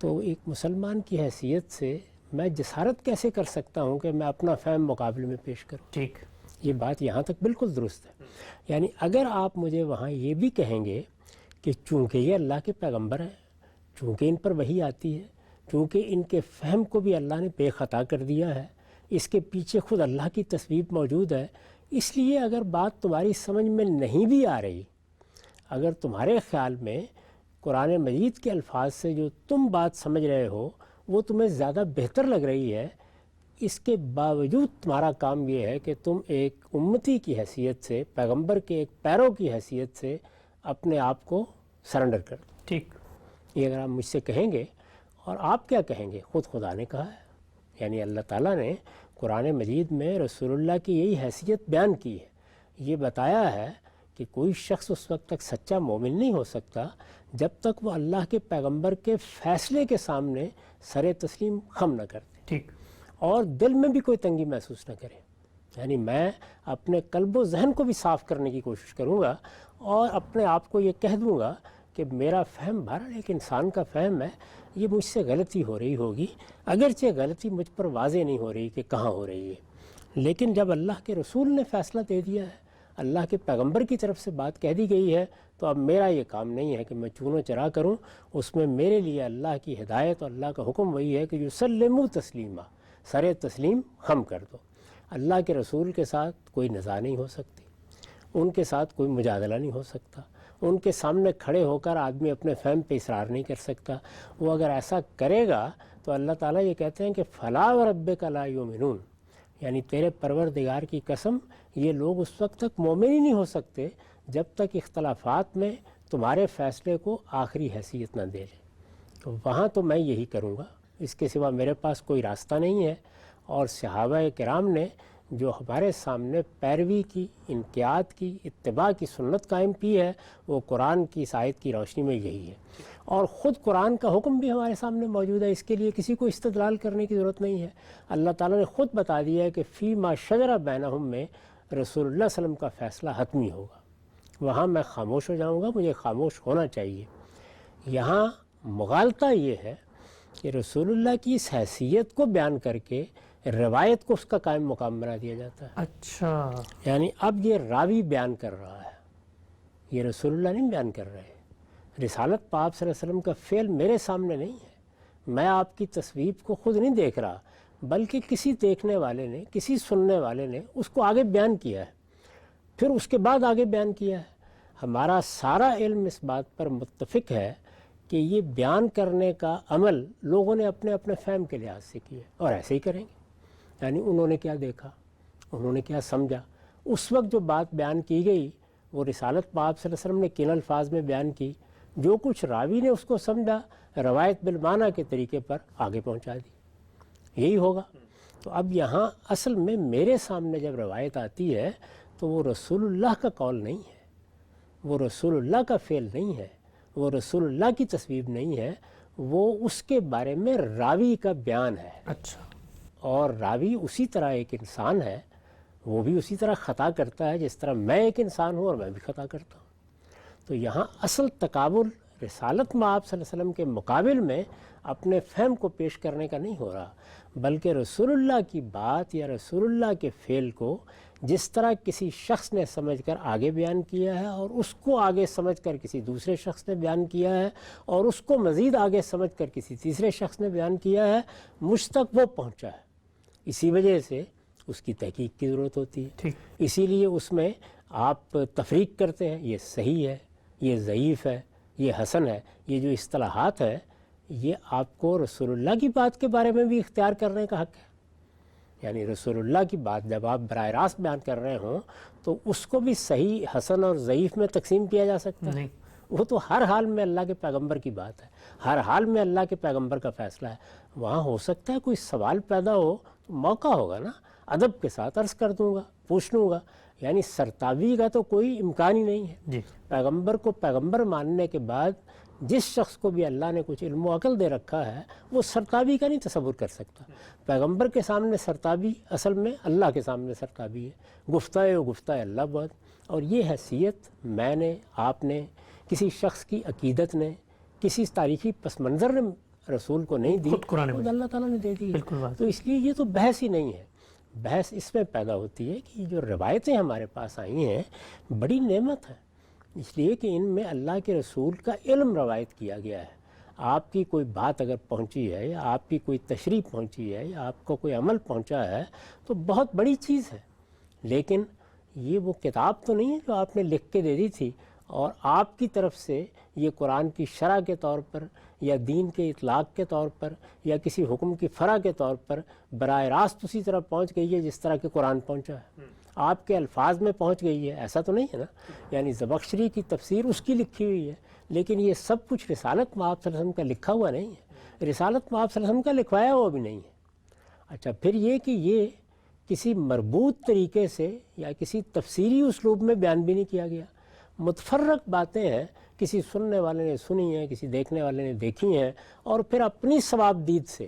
تو ایک مسلمان کی حیثیت سے میں جسارت کیسے کر سکتا ہوں کہ میں اپنا فہم مقابلے میں پیش کروں؟ ٹھیک، یہ بات یہاں تک بالکل درست ہے. یعنی اگر آپ مجھے وہاں یہ بھی کہیں گے کہ چونکہ یہ اللہ کے پیغمبر ہیں، چونکہ ان پر وحی آتی ہے، چونکہ ان کے فہم کو بھی اللہ نے بے خطا کر دیا ہے، اس کے پیچھے خود اللہ کی تصویب موجود ہے، اس لیے اگر بات تمہاری سمجھ میں نہیں بھی آ رہی، اگر تمہارے خیال میں قرآن مجید کے الفاظ سے جو تم بات سمجھ رہے ہو وہ تمہیں زیادہ بہتر لگ رہی ہے، اس کے باوجود تمہارا کام یہ ہے کہ تم ایک امتی کی حیثیت سے، پیغمبر کے ایک پیرو کی حیثیت سے اپنے آپ کو سرنڈر کر دو. ٹھیک، یہ اگر آپ مجھ سے کہیں گے، اور آپ کیا کہیں گے؟ خود خدا نے کہا ہے، یعنی اللہ تعالیٰ نے قرآن مجید میں رسول اللہ کی یہی حیثیت بیان کی ہے. یہ بتایا ہے کہ کوئی شخص اس وقت تک سچا مومن نہیں ہو سکتا جب تک وہ اللہ کے پیغمبر کے فیصلے کے سامنے سر تسلیم خم نہ کر دے، ٹھیک، اور دل میں بھی کوئی تنگی محسوس نہ کرے. یعنی میں اپنے قلب و ذہن کو بھی صاف کرنے کی کوشش کروں گا اور اپنے آپ کو یہ کہہ دوں گا کہ میرا فہم بہرحال ایک انسان کا فہم ہے، یہ مجھ سے غلطی ہو رہی ہوگی، اگرچہ غلطی مجھ پر واضح نہیں ہو رہی کہ کہاں ہو رہی ہے، لیکن جب اللہ کے رسول نے فیصلہ دے دیا ہے، اللہ کے پیغمبر کی طرف سے بات کہہ دی گئی ہے، تو اب میرا یہ کام نہیں ہے کہ میں چون و چرا کروں. اس میں میرے لیے اللہ کی ہدایت اور اللہ کا حکم وہی ہے کہ یسلموا تسلیما، سر تسلیم خم کر دو. اللہ کے رسول کے ساتھ کوئی نزاع نہیں ہو سکتی، ان کے ساتھ کوئی مجادلہ نہیں ہو سکتا، ان کے سامنے کھڑے ہو کر آدمی اپنے فہم پہ اصرار نہیں کر سکتا. وہ اگر ایسا کرے گا تو اللہ تعالیٰ یہ کہتے ہیں کہ فلا وربک لا یؤمنون، یعنی تیرے پروردگار کی قسم یہ لوگ اس وقت تک مومن ہی نہیں ہو سکتے جب تک اختلافات میں تمہارے فیصلے کو آخری حیثیت نہ دے لیں. تو وہاں تو میں یہی کروں گا، اس کے سوا میرے پاس کوئی راستہ نہیں ہے. اور صحابہ کرام نے جو ہمارے سامنے پیروی کی، انقیاد کی، اتباع کی سنت قائم کی ہے، وہ قرآن کی اس آیت کی روشنی میں یہی ہے. اور خود قرآن کا حکم بھی ہمارے سامنے موجود ہے، اس کے لیے کسی کو استدلال کرنے کی ضرورت نہیں ہے. اللہ تعالیٰ نے خود بتا دیا ہے کہ فی ما شجر بینہم میں رسول اللہ صلی اللہ علیہ وسلم کا فیصلہ حتمی ہوگا. وہاں میں خاموش ہو جاؤں گا، مجھے خاموش ہونا چاہیے. یہاں مغالطہ یہ ہے کہ رسول اللہ کی اس حیثیت کو بیان کر کے روایت کو اس کا قائم مقام بنا دیا جاتا ہے. اچھا، یعنی اب یہ راوی بیان کر رہا ہے، یہ رسول اللہ نہیں بیان کر رہے. رسالت پاک صلی اللہ علیہ وسلم کا فعل میرے سامنے نہیں ہے، میں آپ کی تصویب کو خود نہیں دیکھ رہا، بلکہ کسی دیکھنے والے نے، کسی سننے والے نے اس کو آگے بیان کیا ہے، پھر اس کے بعد آگے بیان کیا ہے. ہمارا سارا علم اس بات پر متفق ہے کہ یہ بیان کرنے کا عمل لوگوں نے اپنے اپنے فہم کے لحاظ سے کیا اور ایسے ہی کریں گے. یعنی انہوں نے کیا دیکھا، انہوں نے کیا سمجھا، اس وقت جو بات بیان کی گئی وہ رسالت پاک صلی اللہ علیہ وسلم نے کن الفاظ میں بیان کی، جو کچھ راوی نے اس کو سمجھا روایت بالمعنی کے طریقے پر آگے پہنچا دی. یہی ہوگا. تو اب یہاں اصل میں میرے سامنے جب روایت آتی ہے تو وہ رسول اللہ کا قول نہیں ہے، وہ رسول اللہ کا فعل نہیں ہے، وہ رسول اللہ کی تصویب نہیں ہے، وہ اس کے بارے میں راوی کا بیان ہے. اچھا، اور راوی اسی طرح ایک انسان ہے، وہ بھی اسی طرح خطا کرتا ہے جس طرح میں ایک انسان ہوں اور میں بھی خطا کرتا ہوں. تو یہاں اصل تقابل رسالت مآب صلی اللہ علیہ وسلم کے مقابل میں اپنے فہم کو پیش کرنے کا نہیں ہو رہا، بلکہ رسول اللہ کی بات یا رسول اللہ کے فعل کو جس طرح کسی شخص نے سمجھ کر آگے بیان کیا ہے اور اس کو آگے سمجھ کر کسی دوسرے شخص نے بیان کیا ہے اور اس کو مزید آگے سمجھ کر کسی تیسرے شخص نے بیان کیا ہے، مجھ تک وہ پہنچا ہے. اسی وجہ سے اس کی تحقیق کی ضرورت ہوتی ہے. اسی لیے اس میں آپ تفریق کرتے ہیں، یہ صحیح ہے، یہ ضعیف ہے، یہ حسن ہے. یہ جو اصطلاحات ہے یہ آپ کو رسول اللہ کی بات کے بارے میں بھی اختیار کرنے کا حق ہے. یعنی رسول اللہ کی بات جب آپ براہ راست بیان کر رہے ہوں تو اس کو بھی صحیح، حسن اور ضعیف میں تقسیم کیا جا سکتا ہے. وہ تو ہر حال میں اللہ کے پیغمبر کی بات ہے، ہر حال میں اللہ کے پیغمبر کا فیصلہ ہے. وہاں ہو سکتا ہے کوئی سوال پیدا ہو تو موقع ہوگا نا، ادب کے ساتھ عرض کر دوں گا، پوچھ لوں گا. یعنی سرتابی کا تو کوئی امکان ہی نہیں ہے. پیغمبر کو پیغمبر ماننے کے بعد جس شخص کو بھی اللہ نے کچھ علم و عقل دے رکھا ہے وہ سرتابی کا نہیں تصور کر سکتا. پیغمبر کے سامنے سرتابی اصل میں اللہ کے سامنے سرتابی ہے، گفتہ و گفتہ اللہ بعد. اور یہ حیثیت میں نے، آپ نے، کسی شخص کی عقیدت نے، کسی تاریخی پس منظر نے رسول کو نہیں دی، خود قرآن خود میں اللہ تعالیٰ نے دے دی. بالکل واضح. تو اس لیے یہ تو بحث ہی نہیں ہے. بحث اس میں پیدا ہوتی ہے کہ جو روایتیں ہمارے پاس آئی ہیں بڑی نعمت ہے، اس لیے کہ ان میں اللہ کے رسول کا علم روایت کیا گیا ہے. آپ کی کوئی بات اگر پہنچی ہے یا آپ کی کوئی تشریح پہنچی ہے یا آپ کو کوئی عمل پہنچا ہے تو بہت بڑی چیز ہے. لیکن یہ وہ کتاب تو نہیں ہے جو آپ نے لکھ کے دے دی تھی اور آپ کی طرف سے یہ قرآن کی شرح کے طور پر یا دین کے اطلاق کے طور پر یا کسی حکم کی فرع کے طور پر براہ راست اسی طرح پہنچ گئی ہے جس طرح کہ قرآن پہنچا ہے. آپ کے الفاظ میں پہنچ گئی ہے، ایسا تو نہیں ہے نا. یعنی زمخشری کی تفسیر اس کی لکھی ہوئی ہے، لیکن یہ سب کچھ رسالت مآب صلی اللہ علیہ وسلم کا لکھا ہوا نہیں ہے، رسالت مآب صلی اللہ علیہ وسلم کا لکھوایا ہوا بھی نہیں ہے. اچھا پھر یہ کہ یہ کسی مربوط طریقے سے یا کسی تفسیری اسلوب میں بیان بھی نہیں کیا گیا. متفرق باتیں ہیں، کسی سننے والے نے سنی ہیں، کسی دیکھنے والے نے دیکھی ہیں، اور پھر اپنی ثواب دید سے،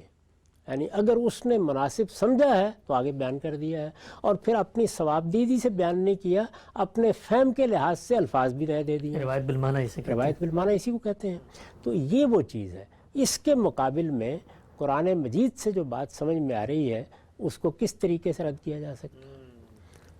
یعنی اگر اس نے مناسب سمجھا ہے تو آگے بیان کر دیا ہے، اور پھر اپنی ثواب دیدی سے بیان نہیں کیا، اپنے فہم کے لحاظ سے الفاظ بھی نئے دے دیے. روایت بالمعنی اسے کہتے ہیں. روایت بالمعنی اسی کو کہتے ہیں. تو یہ وہ چیز ہے. اس کے مقابل میں قرآن مجید سے جو بات سمجھ میں آ رہی ہے اس کو کس طریقے سے رد کیا جا سکتا ہے.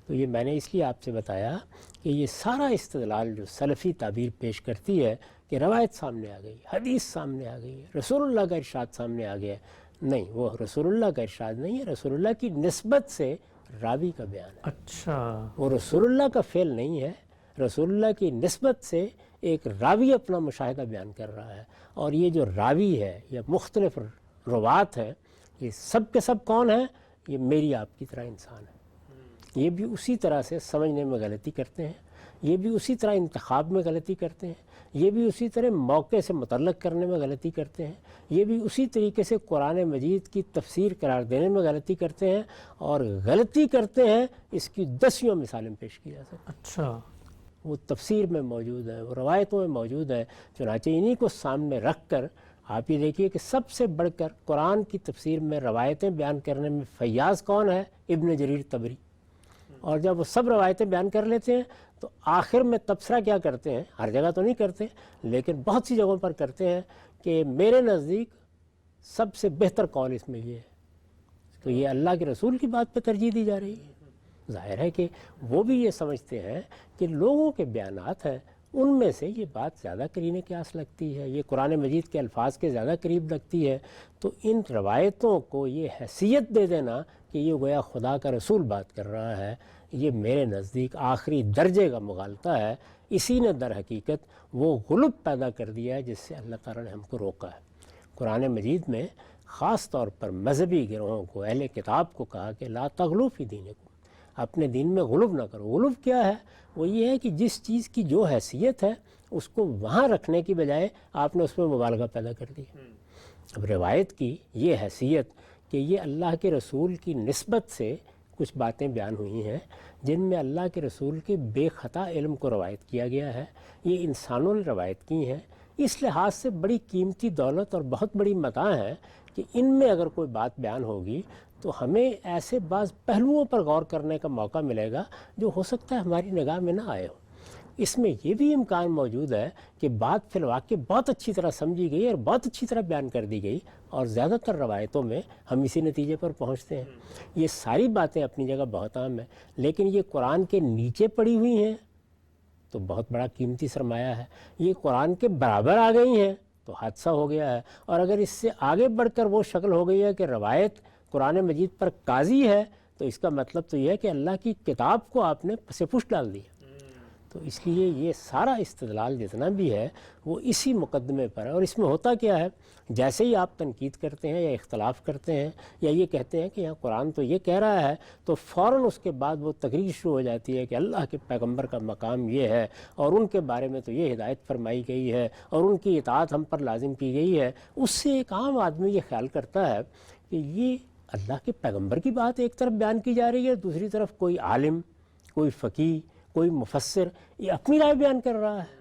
تو یہ میں نے اس لیے آپ سے بتایا کہ یہ سارا استدلال جو سلفی تعبیر پیش کرتی ہے کہ روایت سامنے آ گئی، حدیث سامنے آ گئی، رسول اللہ کا ارشاد سامنے آ گیا، نہیں، وہ رسول اللہ کا ارشاد نہیں ہے، رسول اللہ کی نسبت سے راوی کا بیان ہے. اچھا، وہ رسول اللہ کا فعل نہیں ہے، رسول اللہ کی نسبت سے ایک راوی اپنا مشاہدہ بیان کر رہا ہے. اور یہ جو راوی ہے یا مختلف روات ہیں، یہ سب کے سب کون ہیں؟ یہ میری آپ کی طرح انسان ہے. یہ بھی اسی طرح سے سمجھنے میں غلطی کرتے ہیں، یہ بھی اسی طرح انتخاب میں غلطی کرتے ہیں، یہ بھی اسی طرح موقع سے متعلق کرنے میں غلطی کرتے ہیں، یہ بھی اسی طریقے سے قرآن مجید کی تفسیر قرار دینے میں غلطی کرتے ہیں، اور غلطی کرتے ہیں اس کی 10 مثالیں پیش کی جا سکتی ہیں. اچھا، وہ تفسیر میں موجود ہے، وہ روایتوں میں موجود ہے. چنانچہ انہی کو سامنے رکھ کر آپ یہ دیکھیے کہ سب سے بڑھ کر قرآن کی تفسیر میں روایتیں بیان کرنے میں فیاض کون ہے؟ ابن جریر طبری. اور جب وہ سب روایتیں بیان کر لیتے ہیں تو آخر میں تبصرہ کیا کرتے ہیں؟ ہر جگہ تو نہیں کرتے لیکن بہت سی جگہوں پر کرتے ہیں کہ میرے نزدیک سب سے بہتر قول اس میں یہ ہے. تو یہ اللہ کے رسول کی بات پہ ترجیح دی جا رہی ہے. ظاہر ہے کہ وہ بھی یہ سمجھتے ہیں کہ لوگوں کے بیانات ہیں، ان میں سے یہ بات زیادہ قرین قیاس لگتی ہے، یہ قرآن مجید کے الفاظ کے زیادہ قریب لگتی ہے. تو ان روایتوں کو یہ حیثیت دے دینا کہ یہ گویا خدا کا رسول بات کر رہا ہے، یہ میرے نزدیک آخری درجے کا مغالطہ ہے. اسی نے در حقیقت وہ غلب پیدا کر دیا ہے جس سے اللہ تعالیٰ نے ہم کو روکا ہے. قرآن مجید میں خاص طور پر مذہبی گروہوں کو، اہل کتاب کو کہا کہ لا تغلو فی دینکم، اپنے دین میں غلب نہ کرو. غلب کیا ہے؟ وہ یہ ہے کہ جس چیز کی جو حیثیت ہے اس کو وہاں رکھنے کی بجائے آپ نے اس میں مبالغہ پیدا کر دی. اب روایت کی یہ حیثیت کہ یہ اللہ کے رسول کی نسبت سے کچھ باتیں بیان ہوئی ہیں جن میں اللہ کے رسول کے بے خطا علم کو روایت کیا گیا ہے، یہ انسانوں نے روایت کی ہیں. اس لحاظ سے بڑی قیمتی دولت اور بہت بڑی متاع ہے کہ ان میں اگر کوئی بات بیان ہوگی تو ہمیں ایسے بعض پہلوؤں پر غور کرنے کا موقع ملے گا جو ہو سکتا ہے ہماری نگاہ میں نہ آئے ہو. اس میں یہ بھی امکان موجود ہے کہ بات فی الواقع بہت اچھی طرح سمجھی گئی اور بہت اچھی طرح بیان کر دی گئی، اور زیادہ تر روایتوں میں ہم اسی نتیجے پر پہنچتے ہیں. یہ ساری باتیں اپنی جگہ بہت عام ہیں، لیکن یہ قرآن کے نیچے پڑی ہوئی ہیں تو بہت بڑا قیمتی سرمایہ ہے. یہ قرآن کے برابر آ گئی ہیں تو حادثہ ہو گیا ہے. اور اگر اس سے آگے بڑھ کر وہ شکل ہو گئی ہے کہ روایت قرآن مجید پر قاضی ہے تو اس کا مطلب تو یہ ہے کہ اللہ کی کتاب کو آپ نے پس پش ڈال دیا. تو اس لیے یہ سارا استدلال جتنا بھی ہے وہ اسی مقدمے پر ہے. اور اس میں ہوتا کیا ہے، جیسے ہی آپ تنقید کرتے ہیں یا اختلاف کرتے ہیں یا یہ کہتے ہیں کہ یہاں قرآن تو یہ کہہ رہا ہے، تو فوراً اس کے بعد وہ تقریر شروع ہو جاتی ہے کہ اللہ کے پیغمبر کا مقام یہ ہے اور ان کے بارے میں تو یہ ہدایت فرمائی گئی ہے اور ان کی اطاعت ہم پر لازم کی گئی ہے. اس سے ایک عام آدمی یہ خیال کرتا ہے کہ یہ اللہ کے پیغمبر کی بات ایک طرف بیان کی جا رہی ہے، دوسری طرف کوئی عالم، کوئی فقیہ، کوئی مفسر یہ اپنی رائے بیان کر رہا ہے.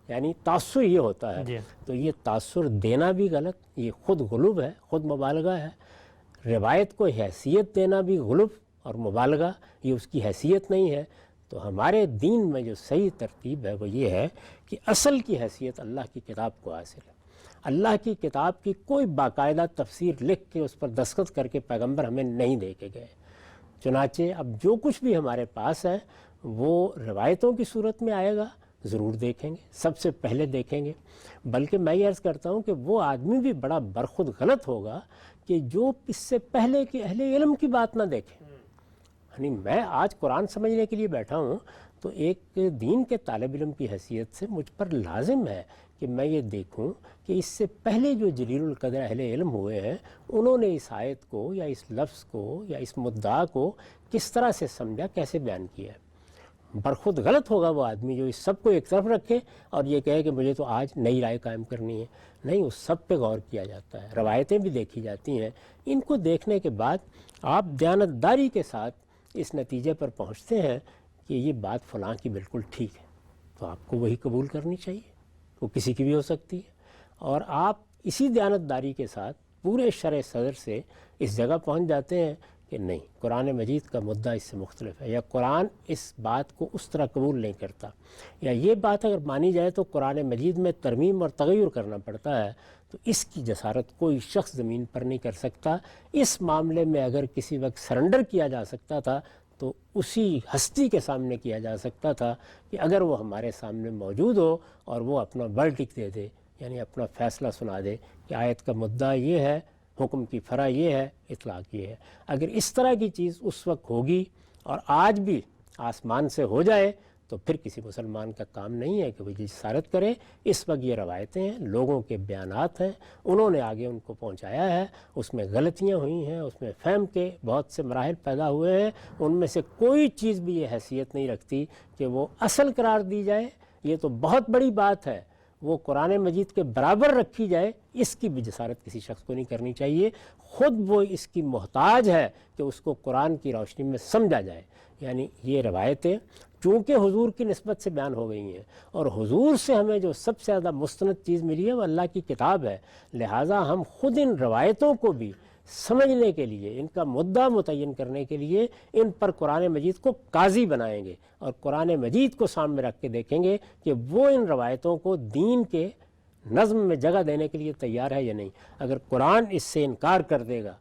یعنی تاثر یہ ہوتا ہے. تو یہ تاثر دینا بھی غلط، یہ خود غلوب ہے، خود مبالغہ ہے. روایت کو حیثیت دینا بھی غلوب اور مبالغہ، یہ اس کی حیثیت نہیں ہے. تو ہمارے دین میں جو صحیح ترتیب ہے وہ یہ ہے کہ اصل کی حیثیت اللہ کی کتاب کو حاصل ہے. اللہ کی کتاب کی کوئی باقاعدہ تفسیر لکھ کے اس پر دستخط کر کے پیغمبر ہمیں نہیں دے کے گئے۔ چنانچہ اب جو کچھ بھی ہمارے پاس ہے وہ روایتوں کی صورت میں آئے گا، ضرور دیکھیں گے، سب سے پہلے دیکھیں گے۔ بلکہ میں یہ عرض کرتا ہوں کہ وہ آدمی بھی بڑا برخود غلط ہوگا کہ جو اس سے پہلے کہ اہل علم کی بات نہ دیکھے۔ یعنی میں آج قرآن سمجھنے کے لیے بیٹھا ہوں تو ایک دین کے طالب علم کی حیثیت سے مجھ پر لازم ہے کہ میں یہ دیکھوں کہ اس سے پہلے جو جلیل القدر اہل علم ہوئے ہیں انہوں نے اس آیت کو یا اس لفظ کو یا اس مدعا کو کس طرح سے سمجھا، کیسے بیان کیا ہے۔ برخود غلط ہوگا وہ آدمی جو اس سب کو ایک طرف رکھے اور یہ کہے کہ مجھے تو آج نئی رائے قائم کرنی ہے۔ نہیں، اس سب پہ غور کیا جاتا ہے، روایتیں بھی دیکھی جاتی ہیں۔ ان کو دیکھنے کے بعد آپ دیانتداری کے ساتھ اس نتیجے پر پہنچتے ہیں کہ یہ بات فلاں کی بالکل ٹھیک ہے، تو آپ کو وہی قبول کرنی چاہیے، وہ کسی کی بھی ہو سکتی ہے۔ اور آپ اسی دیانتداری کے ساتھ پورے شرع صدر سے اس جگہ پہنچ جاتے ہیں کہ نہیں، قرآن مجید کا مدعا اس سے مختلف ہے، یا قرآن اس بات کو اس طرح قبول نہیں کرتا، یا یہ بات اگر مانی جائے تو قرآن مجید میں ترمیم اور تغیر کرنا پڑتا ہے، تو اس کی جسارت کوئی شخص زمین پر نہیں کر سکتا۔ اس معاملے میں اگر کسی وقت سرنڈر کیا جا سکتا تھا تو اسی ہستی کے سامنے کیا جا سکتا تھا کہ اگر وہ ہمارے سامنے موجود ہو اور وہ اپنا ورڈکٹ دے دے، یعنی اپنا فیصلہ سنا دے کہ آیت کا مدعا یہ ہے، حکم کی فرع یہ ہے، اطلاق یہ ہے۔ اگر اس طرح کی چیز اس وقت ہوگی اور آج بھی آسمان سے ہو جائے تو پھر کسی مسلمان کا کام نہیں ہے کہ وہ جسارت کرے۔ اس وقت یہ روایتیں ہیں، لوگوں کے بیانات ہیں، انہوں نے آگے ان کو پہنچایا ہے، اس میں غلطیاں ہوئی ہیں، اس میں فہم کے بہت سے مراحل پیدا ہوئے ہیں، ان میں سے کوئی چیز بھی یہ حیثیت نہیں رکھتی کہ وہ اصل قرار دی جائے۔ یہ تو بہت بڑی بات ہے، وہ قرآن مجید کے برابر رکھی جائے، اس کی بھی جسارت کسی شخص کو نہیں کرنی چاہیے۔ خود وہ اس کی محتاج ہے کہ اس کو قرآن کی روشنی میں سمجھا جائے۔ یعنی یہ روایتیں چونکہ حضور کی نسبت سے بیان ہو گئی ہیں اور حضور سے ہمیں جو سب سے زیادہ مستند چیز ملی ہے وہ اللہ کی کتاب ہے، لہٰذا ہم خود ان روایتوں کو بھی سمجھنے کے لیے، ان کا مدعا متعین کرنے کے لیے ان پر قرآن مجید کو قاضی بنائیں گے اور قرآن مجید کو سامنے رکھ کے دیکھیں گے کہ وہ ان روایتوں کو دین کے نظم میں جگہ دینے کے لیے تیار ہے یا نہیں۔ اگر قرآن اس سے انکار کر دے گا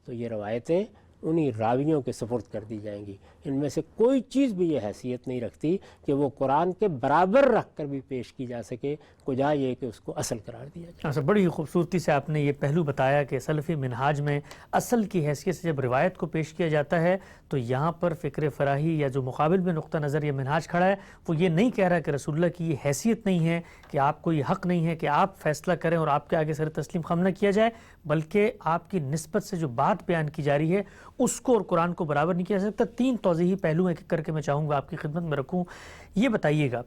تو یہ روایتیں انہی راویوں کے سپرد کر دی جائیں گی۔ ان میں سے کوئی چیز بھی یہ حیثیت نہیں رکھتی کہ وہ قرآن کے برابر رکھ کر بھی پیش کی جا سکے، کجا یہ کہ اس کو اصل قرار دیا جائے۔ بڑی ہی خوبصورتی سے آپ نے یہ پہلو بتایا کہ سلفی منہاج میں اصل کی حیثیت سے جب روایت کو پیش کیا جاتا ہے تو یہاں پر فکر فراہی یا جو مقابل میں نقطہ نظر یہ منہاج کھڑا ہے وہ یہ نہیں کہہ رہا کہ رسول اللہ کی یہ حیثیت نہیں ہے، کہ آپ کو یہ حق نہیں ہے کہ آپ فیصلہ کریں اور آپ کے آگے سر تسلیم خم نہ کیا جائے، بلکہ آپ کی نسبت سے جو بات بیان کی جا رہی ہے اس کو اور قرآن کو برابر نہیں کیا جا سکتا۔ تین توضیحی پہلو ہیں کر کے میں چاہوں گا آپ کی خدمت میں رکھوں۔ یہ بتائیے گا،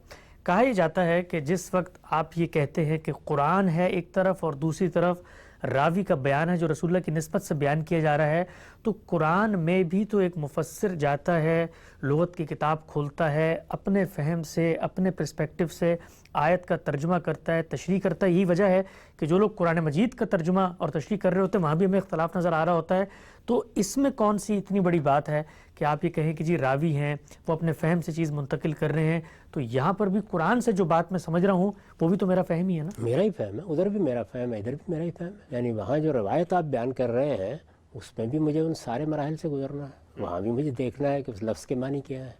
کہا یہ جاتا ہے کہ جس وقت آپ یہ کہتے ہیں کہ قرآن ہے ایک طرف اور دوسری طرف راوی کا بیان ہے جو رسول اللہ کی نسبت سے بیان کیا جا رہا ہے، تو قرآن میں بھی تو ایک مفسر جاتا ہے، لغت کی کتاب کھولتا ہے، اپنے فہم سے، اپنے پرسپیکٹو سے آیت کا ترجمہ کرتا ہے، تشریح کرتا ہے۔ یہی وجہ ہے کہ جو لوگ قرآن مجید کا ترجمہ اور تشریح کر رہے ہوتے ہیں وہاں بھی ہمیں اختلاف نظر آ رہا ہوتا ہے۔ تو اس میں کون سی اتنی بڑی بات ہے کہ آپ یہ کہیں کہ جی راوی ہیں وہ اپنے فہم سے چیز منتقل کر رہے ہیں، تو یہاں پر بھی قرآن سے جو بات میں سمجھ رہا ہوں وہ بھی تو میرا فہم ہی ہے نا؟ میرا ہی فہم ہے، ادھر بھی میرا فہم ہے، ادھر بھی میرا ہی فہم ہے۔ یعنی وہاں جو روایت آپ بیان کر رہے ہیں اس میں بھی مجھے ان سارے مراحل سے گزرنا ہے، وہاں بھی مجھے دیکھنا ہے کہ اس لفظ کے معنی کیا ہے،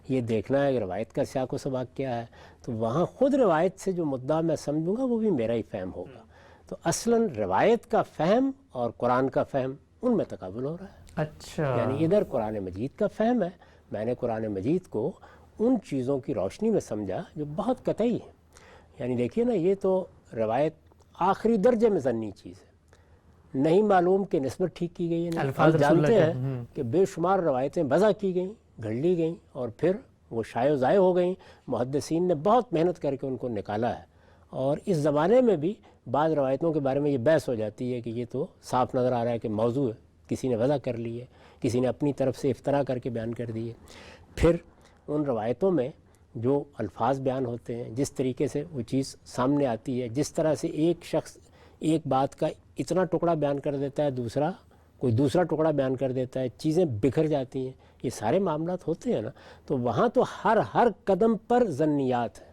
یہ دیکھنا ہے کہ روایت کا سیاق و سباق کیا ہے، تو وہاں خود روایت سے جو مدعا میں سمجھوں گا وہ بھی میرا ہی فہم ہوگا۔ تو اصلاً روایت کا فہم اور قرآن کا فہم ان میں تقابل ہو رہا ہے۔ اچھا، یعنی ادھر قرآن مجید کا فہم ہے، میں نے قرآن مجید کو ان چیزوں کی روشنی میں سمجھا جو بہت قطعی ہیں۔ یعنی دیکھیے نا، یہ تو روایت آخری درجے میں ضنی چیز ہے، نہیں معلوم کہ نسبت ٹھیک کی گئی ہے۔ الفاظ ہم جانتے ہیں کہ بے شمار روایتیں وضع کی گئیں، گھڑ لی گئیں اور پھر وہ شائع و ضائع ہو گئیں، محدثین نے بہت محنت کر کے ان کو نکالا ہے۔ اور اس زمانے میں بھی بعض روایتوں کے بارے میں یہ بحث ہو جاتی ہے کہ یہ تو صاف نظر آ رہا ہے کہ موضوع ہے، کسی نے وضع کر لی ہے، کسی نے اپنی طرف سے افترا کر کے بیان کر دی ہے۔ پھر ان روایتوں میں جو الفاظ بیان ہوتے ہیں، جس طریقے سے وہ چیز سامنے آتی ہے، جس طرح سے ایک شخص ایک بات کا اتنا ٹکڑا بیان کر دیتا ہے، کوئی دوسرا ٹکڑا بیان کر دیتا ہے، چیزیں بکھر جاتی ہیں، یہ سارے معاملات ہوتے ہیں نا۔ تو وہاں تو ہر قدم پر ظنیات ہے،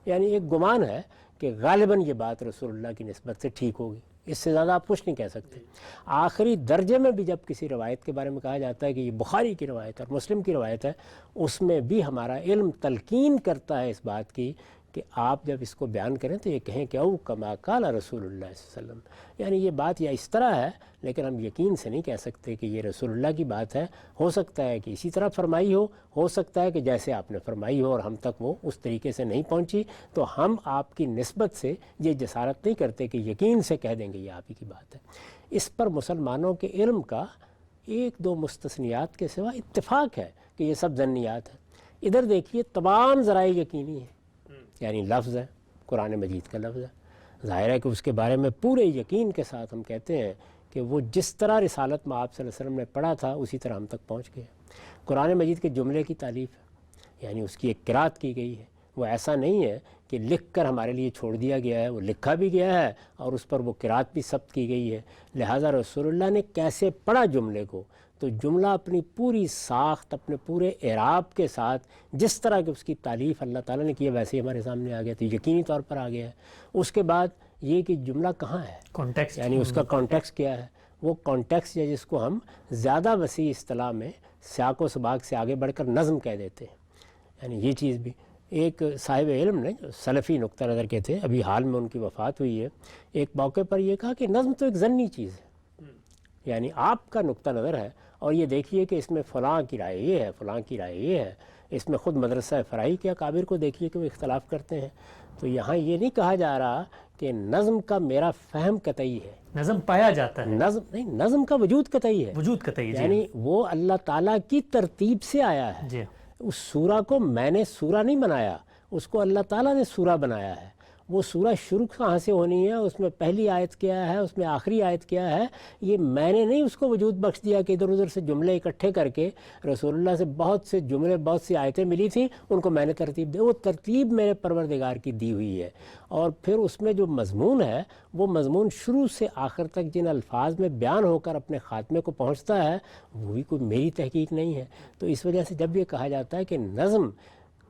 یعنی ایک گمان ہے کہ غالباً یہ بات رسول اللہ کی نسبت سے ٹھیک ہوگی، اس سے زیادہ آپ کچھ نہیں کہہ سکتے۔ آخری درجے میں بھی جب کسی روایت کے بارے میں کہا جاتا ہے کہ یہ بخاری کی روایت ہے اور مسلم کی روایت ہے، اس میں بھی ہمارا علم تلقین کرتا ہے اس بات کی کہ آپ جب اس کو بیان کریں تو یہ کہیں کہ او کما قال رسول اللہ صلی اللہ علیہ وسلم، یعنی یہ بات یا اس طرح ہے، لیکن ہم یقین سے نہیں کہہ سکتے کہ یہ رسول اللہ کی بات ہے۔ ہو سکتا ہے کہ اسی طرح فرمائی ہو سکتا ہے کہ جیسے آپ نے فرمائی ہو اور ہم تک وہ اس طریقے سے نہیں پہنچی، تو ہم آپ کی نسبت سے یہ جسارت نہیں کرتے کہ یقین سے کہہ دیں گے یہ آپ ہی کی بات ہے۔ اس پر مسلمانوں کے علم کا ایک دو مستثنیات کے سوا اتفاق ہے کہ یہ سب ظنیات ہیں۔ ادھر دیکھیے تمام ذرائع یقینی ہیں، یعنی لفظ ہے، قرآن مجید کا لفظ ہے، ظاہر ہے کہ اس کے بارے میں پورے یقین کے ساتھ ہم کہتے ہیں کہ وہ جس طرح رسالت میں آپ صلی اللہ علیہ وسلم نے پڑھا تھا اسی طرح ہم تک پہنچ گیا۔ قرآن مجید کے جملے کی تعلیف ہے، یعنی اس کی ایک قرأت کی گئی ہے، وہ ایسا نہیں ہے کہ لکھ کر ہمارے لیے چھوڑ دیا گیا ہے، وہ لکھا بھی گیا ہے اور اس پر وہ قرأت بھی ثبت کی گئی ہے۔ لہٰذا رسول اللہ نے کیسے پڑھا جملے کو، تو جملہ اپنی پوری ساخت، اپنے پورے اعراب کے ساتھ جس طرح کی اس کی تعلیف اللہ تعالیٰ نے کی ہے ویسے ہی ہمارے سامنے آ گیا، تو یقینی طور پر آ گیا ہے۔ اس کے بعد یہ کہ جملہ کہاں ہے، کانٹیکسٹ، یعنی اس کا کانٹیکس کیا ہے، وہ کانٹیکس یا جس کو ہم زیادہ وسیع اصطلاح میں سیاق و سباق سے آگے بڑھ کر نظم کہہ دیتے ہیں، یعنی یہ چیز بھی ایک صاحب علم نے جو سلفی نقطہ نظر کے تھے، ابھی حال میں ان کی وفات ہوئی ہے، ایک موقع پر یہ کہا کہ نظم تو ایک ضمنی چیز ہے، یعنی آپ کا نقطہ نظر ہے اور یہ دیکھیے کہ اس میں فلاں کی رائے یہ ہے، فلاں کی رائے یہ ہے، اس میں خود مدرسہ فراہی کے اکابر کو دیکھیے کہ وہ اختلاف کرتے ہیں۔ تو یہاں یہ نہیں کہا جا رہا کہ نظم کا میرا فہم قطعی ہے، نظم پایا جاتا ہے، نظم نہیں، نظم کا وجود قطعی ہے، وجود قطعی، یعنی وہ اللہ تعالیٰ کی ترتیب سے آیا ہے۔ جی اس سورہ کو میں نے سورہ نہیں بنایا، اس کو اللہ تعالیٰ نے سورہ بنایا ہے۔ وہ سورہ شروع کہاں سے ہونی ہے، اس میں پہلی آیت کیا ہے، اس میں آخری آیت کیا ہے، یہ میں نے نہیں اس کو وجود بخش دیا کہ ادھر ادھر سے جملے اکٹھے کر کے رسول اللہ سے بہت سے جملے، بہت سی آیتیں ملی تھیں، ان کو میں نے ترتیب دی، وہ ترتیب میرے پروردگار کی دی ہوئی ہے۔ اور پھر اس میں جو مضمون ہے وہ مضمون شروع سے آخر تک جن الفاظ میں بیان ہو کر اپنے خاتمے کو پہنچتا ہے وہ بھی کوئی میری تحقیق نہیں ہے۔ تو اس وجہ سے جب یہ کہا جاتا ہے کہ نظم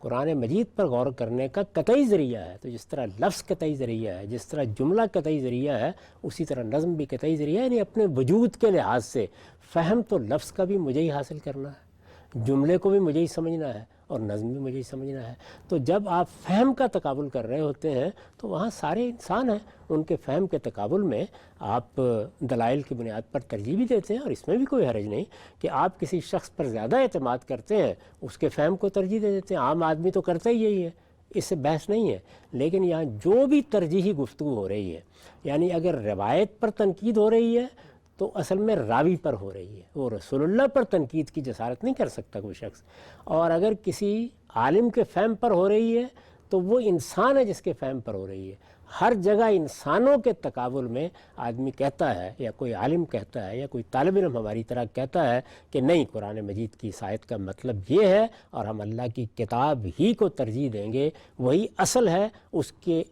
قرآن مجید پر غور کرنے کا قطعی ذریعہ ہے، تو جس طرح لفظ قطعی ذریعہ ہے، جس طرح جملہ قطعی ذریعہ ہے، اسی طرح نظم بھی قطعی ذریعہ ہے، یعنی اپنے وجود کے لحاظ سے فہم تو لفظ کا بھی مجھے ہی حاصل کرنا ہے، جملے کو بھی مجھے ہی سمجھنا ہے اور نظم بھی مجھے ہی سمجھنا ہے۔ تو جب آپ فہم کا تقابل کر رہے ہوتے ہیں تو وہاں سارے انسان ہیں، ان کے فہم کے تقابل میں آپ دلائل کی بنیاد پر ترجیح بھی دیتے ہیں، اور اس میں بھی کوئی حرج نہیں کہ آپ کسی شخص پر زیادہ اعتماد کرتے ہیں، اس کے فہم کو ترجیح دے دیتے ہیں۔ عام آدمی تو کرتا ہی یہی ہے، اس سے بحث نہیں ہے۔ لیکن یہاں جو بھی ترجیحی گفتگو ہو رہی ہے، یعنی اگر روایت پر تنقید ہو رہی ہے تو اصل میں راوی پر ہو رہی ہے، وہ رسول اللہ پر تنقید کی جسارت نہیں کر سکتا کوئی شخص۔ اور اگر کسی عالم کے فہم پر ہو رہی ہے تو وہ انسان ہے جس کے فہم پر ہو رہی ہے۔ ہر جگہ انسانوں کے تقابل میں آدمی کہتا ہے یا کوئی عالم کہتا ہے یا کوئی طالب علم ہماری طرح کہتا ہے کہ نہیں، قرآن مجید کی اس آیت کا مطلب یہ ہے اور ہم اللہ کی کتاب ہی کو ترجیح دیں گے، وہی اصل ہے، اس کے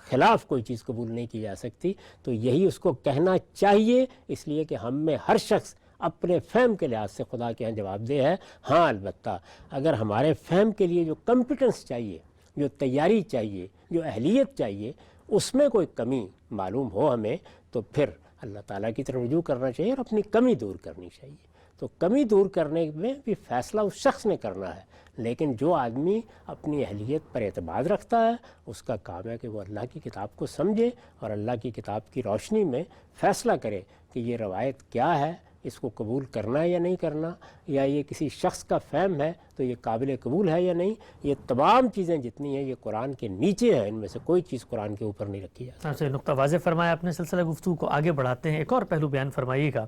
خلاف کوئی چیز قبول نہیں کی جا سکتی۔ تو یہی اس کو کہنا چاہیے، اس لیے کہ ہم میں ہر شخص اپنے فہم کے لحاظ سے خدا کے ہاں جواب دہ ہے۔ ہاں البتہ اگر ہمارے فہم کے لیے جو کمپیٹنس چاہیے، جو تیاری چاہیے، جو اہلیت چاہیے، اس میں کوئی کمی معلوم ہو ہمیں، تو پھر اللہ تعالیٰ کی طرف رجوع کرنا چاہیے اور اپنی کمی دور کرنی چاہیے۔ تو کمی دور کرنے میں بھی فیصلہ اس شخص نے کرنا ہے، لیکن جو آدمی اپنی اہلیت پر اعتماد رکھتا ہے اس کا کام ہے کہ وہ اللہ کی کتاب کو سمجھے اور اللہ کی کتاب کی روشنی میں فیصلہ کرے کہ یہ روایت کیا ہے، اس کو قبول کرنا ہے یا نہیں کرنا، یا یہ کسی شخص کا فہم ہے تو یہ قابل قبول ہے یا نہیں۔ یہ تمام چیزیں جتنی ہیں یہ قرآن کے نیچے ہیں، ان میں سے کوئی چیز قرآن کے اوپر نہیں رکھی جاتی۔ آپ سے نقطہ واضح فرمایا آپ نے۔ سلسلہ گفتگو کو آگے بڑھاتے ہیں، ایک اور پہلو بیان فرمائیے گا۔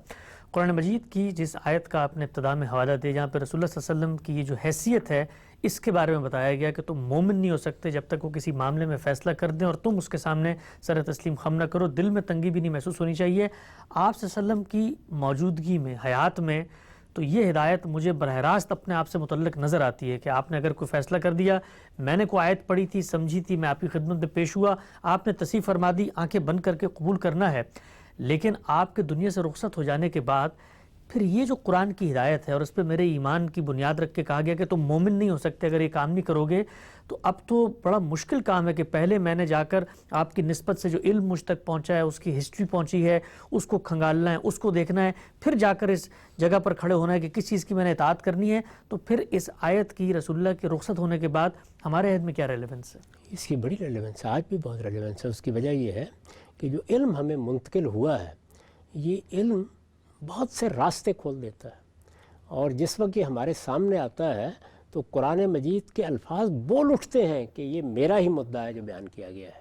قرآن مجید کی جس آیت کا آپ نے ابتدا میں حوالہ دیا جہاں پہ رسول اللہ صلی اللہ علیہ وسلم کی جو حیثیت ہے اس کے بارے میں بتایا گیا کہ تم مومن نہیں ہو سکتے جب تک وہ کسی معاملے میں فیصلہ کر دیں اور تم اس کے سامنے سر تسلیم خم نہ کرو، دل میں تنگی بھی نہیں محسوس ہونی چاہیے۔ آپ صلی اللہ علیہ وسلم کی موجودگی میں، حیات میں، تو یہ ہدایت مجھے براہ راست اپنے آپ سے متعلق نظر آتی ہے کہ آپ نے اگر کوئی فیصلہ کر دیا، میں نے کوئی آیت پڑھی تھی، سمجھی تھی، میں آپ کی خدمت میں پیش ہوا، آپ نے تصحیح فرما دی، آنکھیں بند کر کے قبول کرنا ہے۔ لیکن آپ کے دنیا سے رخصت ہو جانے کے بعد پھر یہ جو قرآن کی ہدایت ہے اور اس پہ میرے ایمان کی بنیاد رکھ کے کہا گیا کہ تم مومن نہیں ہو سکتے اگر یہ کام نہیں کرو گے، تو اب تو بڑا مشکل کام ہے کہ پہلے میں نے جا کر آپ کی نسبت سے جو علم مجھ تک پہنچا ہے، اس کی ہسٹری پہنچی ہے، اس کو کھنگالنا ہے، اس کو دیکھنا ہے، پھر جا کر اس جگہ پر کھڑے ہونا ہے کہ کس چیز کی میں نے اطاعت کرنی ہے. تو پھر اس آیت کی رسول اللہ کے رخصت ہونے کے بعد ہمارے عہد میں کیا ریلیونس ہے؟ اس کی بڑی ریلیونس ہے، آج بھی بہت ریلیونس ہے. اس کی وجہ یہ ہے کہ جو علم ہمیں منتقل ہوا ہے، یہ علم بہت سے راستے کھول دیتا ہے. اور جس وقت یہ ہمارے سامنے آتا ہے تو قرآن مجید کے الفاظ بول اٹھتے ہیں کہ یہ میرا ہی مدعا ہے جو بیان کیا گیا ہے.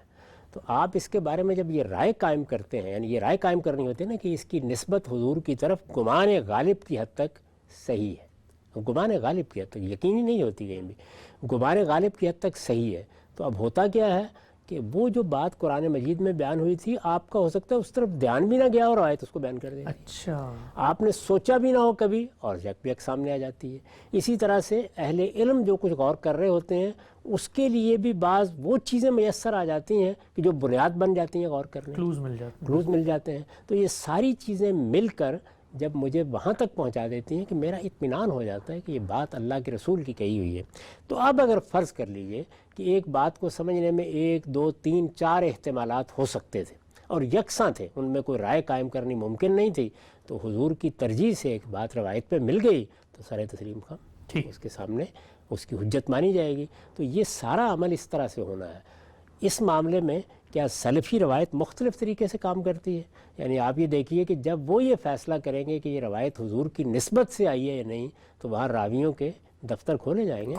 تو آپ اس کے بارے میں جب یہ رائے قائم کرتے ہیں، یعنی یہ رائے قائم کرنی ہوتی ہے نا کہ اس کی نسبت حضور کی طرف گمان غالب کی حد تک صحیح ہے. گمان غالب کی حد تک یقینی نہیں ہوتی کہیں بھی، گمان غالب کی حد تک صحیح ہے. تو اب ہوتا کیا ہے کہ وہ جو بات قرآن مجید میں بیان ہوئی تھی، آپ کا ہو سکتا ہے اس طرف دھیان بھی نہ گیا اور آیت اس کو بیان کر دیں. اچھا، آپ نے سوچا بھی نہ ہو کبھی اور یک بھی یک سامنے آ جاتی ہے. اسی طرح سے اہل علم جو کچھ غور کر رہے ہوتے ہیں، اس کے لیے بھی بعض وہ چیزیں میسر آ جاتی ہیں کہ جو بنیاد بن جاتی ہیں غور کرنے، کلوز مل جاتے ہیں. تو یہ ساری چیزیں مل کر جب مجھے وہاں تک پہنچا دیتی ہیں کہ میرا اطمینان ہو جاتا ہے کہ یہ بات اللہ کے رسول کی کہی ہوئی ہے. تو اب اگر فرض کر لیجئے کہ ایک بات کو سمجھنے میں 1 2 3 4 احتمالات ہو سکتے تھے اور یکساں تھے، ان میں کوئی رائے قائم کرنی ممکن نہیں تھی، تو حضور کی ترجیح سے ایک بات روایت پہ مل گئی تو سر تسلیم خواہ اس کے سامنے اس کی حجت مانی جائے گی. تو یہ سارا عمل اس طرح سے ہونا ہے. اس معاملے میں کیا سلفی روایت مختلف طریقے سے کام کرتی ہے؟ یعنی آپ یہ دیکھیے کہ جب وہ یہ فیصلہ کریں گے کہ یہ روایت حضور کی نسبت سے آئی ہے یا نہیں، تو وہاں راویوں کے دفتر کھولے جائیں گے،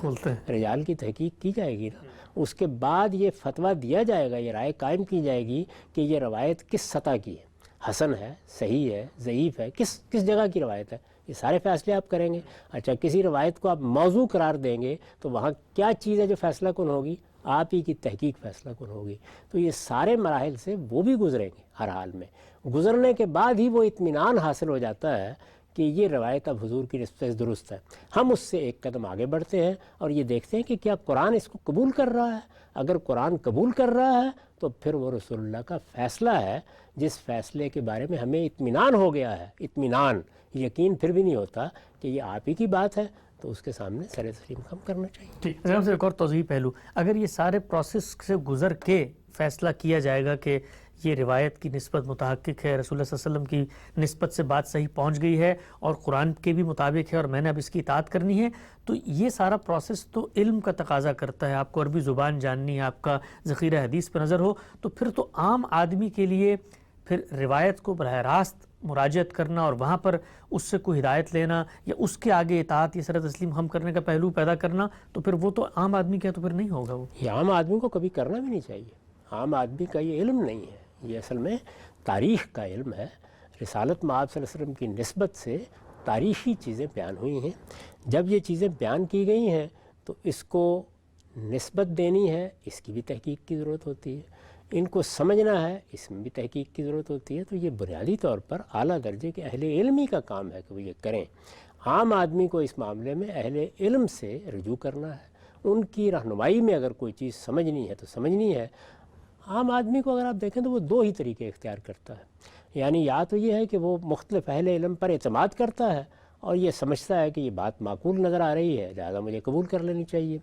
رجال کی تحقیق کی جائے گی نا. اس کے بعد یہ فتویٰ دیا جائے گا، یہ رائے قائم کی جائے گی کہ یہ روایت کس سطح کی ہے، حسن ہے، صحیح ہے، ضعیف ہے، کس جگہ کی روایت ہے. یہ سارے فیصلے آپ کریں گے. اچھا، کسی روایت کو آپ موضوع قرار دیں گے تو وہاں کیا چیز ہے جو فیصلہ کن ہوگی؟ آپ ہی کی تحقیق فیصلہ کن ہوگی. تو یہ سارے مراحل سے وہ بھی گزریں گے. ہر حال میں گزرنے کے بعد ہی وہ اطمینان حاصل ہو جاتا ہے کہ یہ روایت اب حضور کی نسبت سے درست ہے. ہم اس سے ایک قدم آگے بڑھتے ہیں اور یہ دیکھتے ہیں کہ کیا قرآن اس کو قبول کر رہا ہے. اگر قرآن قبول کر رہا ہے تو پھر وہ رسول اللہ کا فیصلہ ہے، جس فیصلے کے بارے میں ہمیں اطمینان ہو گیا ہے. اطمینان، یقین پھر بھی نہیں ہوتا کہ یہ آپ ہی کی بات ہے، تو اس کے سامنے سر تسلیم خم کرنا چاہیے. ٹھیک ہے. سے ایک اور توضیحی پہلو، اگر یہ سارے پروسیس سے گزر کے فیصلہ کیا جائے گا کہ یہ روایت کی نسبت متحقق ہے، رسول اللہ صلی اللہ علیہ وسلم کی نسبت سے بات صحیح پہنچ گئی ہے اور قرآن کے بھی مطابق ہے اور میں نے اب اس کی اطاعت کرنی ہے، تو یہ سارا پروسیس تو علم کا تقاضا کرتا ہے. آپ کو عربی زبان جاننی ہے، آپ کا ذخیرہ حدیث پہ نظر ہو، تو پھر تو عام آدمی کے لیے پھر روایت کو براہ راست مراجعت کرنا اور وہاں پر اس سے کوئی ہدایت لینا یا اس کے آگے اطاعت یا سر تسلیم ہم کرنے کا پہلو پیدا کرنا، تو پھر وہ تو عام آدمی کا تو پھر نہیں ہوگا. وہ یہ عام آدمی کو کبھی کرنا بھی نہیں چاہیے. عام آدمی کا یہ علم نہیں ہے، یہ اصل میں تاریخ کا علم ہے. رسالت مآب صلی اللہ علیہ وسلم کی نسبت سے تاریخی چیزیں بیان ہوئی ہیں. جب یہ چیزیں بیان کی گئی ہیں تو اس کو نسبت دینی ہے، اس کی بھی تحقیق کی ضرورت ہوتی ہے. ان کو سمجھنا ہے، اس میں بھی تحقیق کی ضرورت ہوتی ہے. تو یہ بنیادی طور پر اعلیٰ درجے کے اہل علمی کا کام ہے کہ وہ یہ کریں. عام آدمی کو اس معاملے میں اہل علم سے رجوع کرنا ہے. ان کی رہنمائی میں اگر کوئی چیز سمجھنی ہے تو سمجھنی ہے. عام آدمی کو اگر آپ دیکھیں تو وہ 2 ہی طریقے اختیار کرتا ہے. یعنی یا تو یہ ہے کہ وہ مختلف اہل علم پر اعتماد کرتا ہے اور یہ سمجھتا ہے کہ یہ بات معقول نظر آ رہی ہے لہٰذا مجھے قبول کر لینی چاہیے،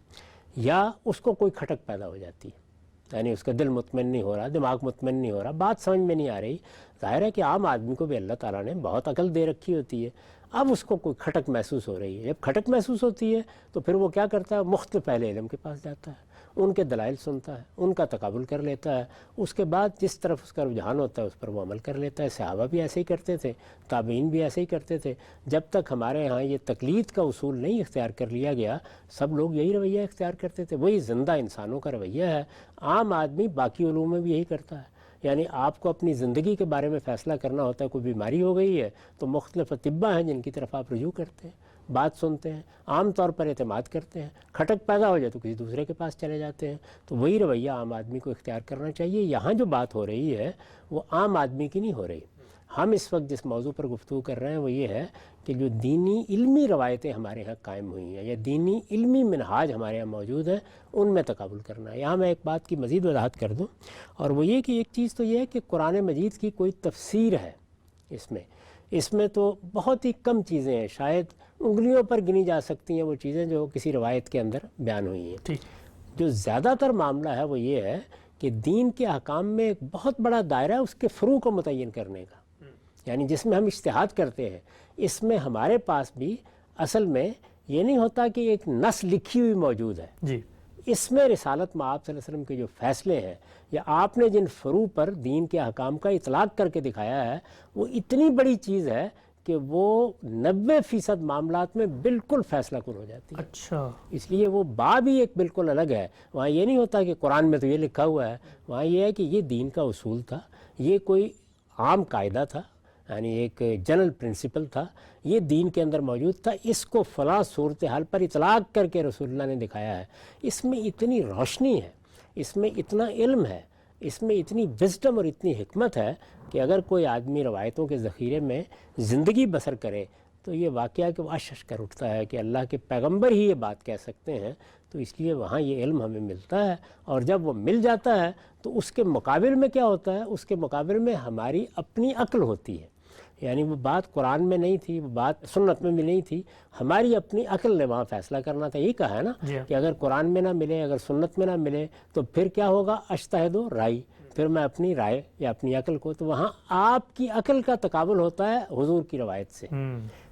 یا اس کو کوئی کھٹک پیدا ہو جاتی ہے. یعنی اس کا دل مطمئن نہیں ہو رہا، دماغ مطمئن نہیں ہو رہا، بات سمجھ میں نہیں آ رہی. ظاہر ہے کہ عام آدمی کو بھی اللہ تعالیٰ نے بہت عقل دے رکھی ہوتی ہے. اب اس کو کوئی کھٹک محسوس ہو رہی ہے. جب کھٹک محسوس ہوتی ہے تو پھر وہ کیا کرتا ہے؟ مختلف اہل علم کے پاس جاتا ہے، ان کے دلائل سنتا ہے، ان کا تقابل کر لیتا ہے. اس کے بعد جس طرف اس کا رجحان ہوتا ہے اس پر وہ عمل کر لیتا ہے. صحابہ بھی ایسے ہی کرتے تھے، تابعین بھی ایسے ہی کرتے تھے. جب تک ہمارے ہاں یہ تقلید کا اصول نہیں اختیار کر لیا گیا، سب لوگ یہی رویہ اختیار کرتے تھے. وہی زندہ انسانوں کا رویہ ہے. عام آدمی باقی علوم میں بھی یہی کرتا ہے. یعنی آپ کو اپنی زندگی کے بارے میں فیصلہ کرنا ہوتا ہے، کوئی بیماری ہو گئی ہے تو مختلف اطباء ہیں جن کی طرف آپ رجوع کرتے ہیں، بات سنتے ہیں، عام طور پر اعتماد کرتے ہیں. کھٹک پیدا ہو جائے تو کسی دوسرے کے پاس چلے جاتے ہیں. تو وہی رویہ عام آدمی کو اختیار کرنا چاہیے. یہاں جو بات ہو رہی ہے وہ عام آدمی کی نہیں ہو رہی. ہم اس وقت جس موضوع پر گفتگو کر رہے ہیں وہ یہ ہے کہ جو دینی علمی روایتیں ہمارے ہاں قائم ہوئی ہیں یا دینی علمی منہاج ہمارے ہاں موجود ہیں، ان میں تقابل کرنا ہے. یہاں میں ایک بات کی مزید وضاحت کر دوں، اور وہ یہ کہ ایک چیز تو یہ ہے کہ قرآن مجید کی کوئی تفسیر ہے اس میں اس میں تو بہت ہی کم چیزیں ہیں، شاید انگلیوں پر گنی جا سکتی ہیں وہ چیزیں جو کسی روایت کے اندر بیان ہوئی ہیں۔ ٹھیک، جو زیادہ تر معاملہ ہے وہ یہ ہے کہ دین کے احکام میں ایک بہت بڑا دائرہ ہے اس کے فروع کو متعین کرنے کا، یعنی جس میں ہم اجتہاد کرتے ہیں، اس میں ہمارے پاس بھی اصل میں یہ نہیں ہوتا کہ ایک نص لکھی ہوئی موجود ہے، جی، اس میں رسالت مآب صلی اللہ علیہ وسلم کے جو فیصلے ہیں یا آپ نے جن فروع پر دین کے احکام کا اطلاق کر کے دکھایا ہے وہ اتنی بڑی چیز ہے کہ وہ 90% معاملات میں بالکل فیصلہ کن ہو جاتی ہے۔ اچھا، اس لیے وہ باب ہی ایک بالکل الگ ہے، وہاں یہ نہیں ہوتا کہ قرآن میں تو یہ لکھا ہوا ہے، وہاں یہ ہے کہ یہ دین کا اصول تھا، یہ کوئی عام قاعدہ تھا، یعنی ایک جنرل پرنسپل تھا، یہ دین کے اندر موجود تھا، اس کو فلاں صورتحال پر اطلاق کر کے رسول اللہ نے دکھایا ہے۔ اس میں اتنی روشنی ہے، اس میں اتنا علم ہے، اس میں اتنی وزڈم اور اتنی حکمت ہے کہ اگر کوئی آدمی روایتوں کے ذخیرے میں زندگی بسر کرے تو یہ واقعہ کہ وہ اشش کر اٹھتا ہے کہ اللہ کے پیغمبر ہی یہ بات کہہ سکتے ہیں، تو اس لیے وہاں یہ علم ہمیں ملتا ہے، اور جب وہ مل جاتا ہے تو اس کے مقابل میں کیا ہوتا ہے؟ اس کے مقابل میں ہماری اپنی عقل ہوتی ہے، یعنی وہ بات قرآن میں نہیں تھی، وہ بات سنت میں بھی نہیں تھی، ہماری اپنی عقل نے وہاں فیصلہ کرنا تھا۔ یہی کہا ہے نا کہ اگر قرآن میں نہ ملے، اگر سنت میں نہ ملے تو پھر کیا ہوگا؟ اجتہد و رائی، پھر میں اپنی رائے یا اپنی عقل کو، تو وہاں آپ کی عقل کا تقابل ہوتا ہے حضور کی روایت سے۔